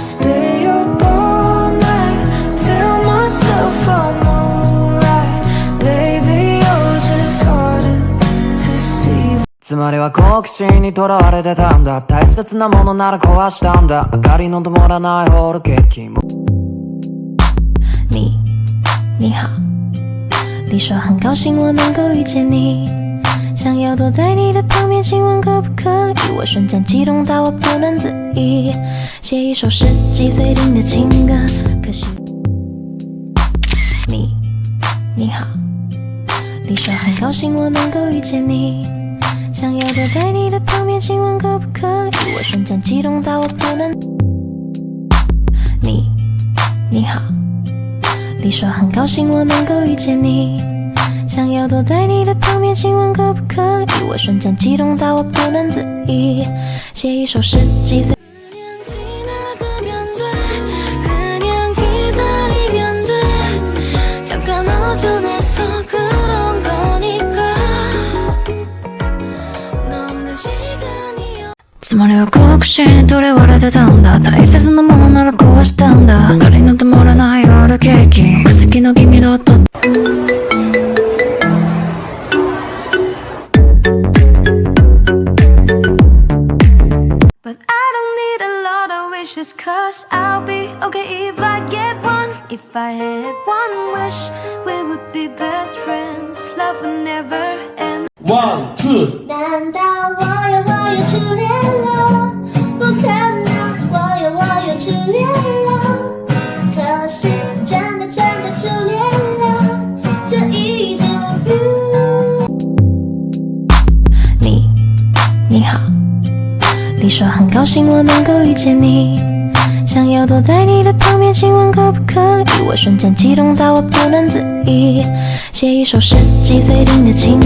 stay up all night, tell myself I'm alright. Baby, you're just harder to see. つまりは好奇心にとらわれてたんだ。大切なものなら壊したんだ。明かりの灯らないホールケーキも。你好，你说很高兴我能够遇见你，想要躲在你的旁边，请问可不可以？我瞬间激动到我不能自已，写一首10几岁听的情歌。可惜你好，你说很高兴我能够遇见你，想要躲在你的旁边，请问可不可以？我瞬间激动到我不能。你好，你说很高兴我能够遇见你，想要躲在你的旁边，请问可不可以？我瞬间激动到我不能自已，写一首10几岁。 つまりは好奇心にとらわれてたんだ。大切なものなら壊したんだ。明かりの灯らない夜ケーキ、化石の君だと。But I don't need a lot of wishes, 'cause I'll be okay if I get one. If I had one wish, we would be best friends. Love would never end. 1, 2。难道我有初恋了？不可能，我有初恋了。可是真的初恋了，这一种 feel。你好，你说很高兴我能够遇见你，想要躲在你的旁边，请问可不可以？我瞬间激动到我不能自已，写一首10几岁听的情。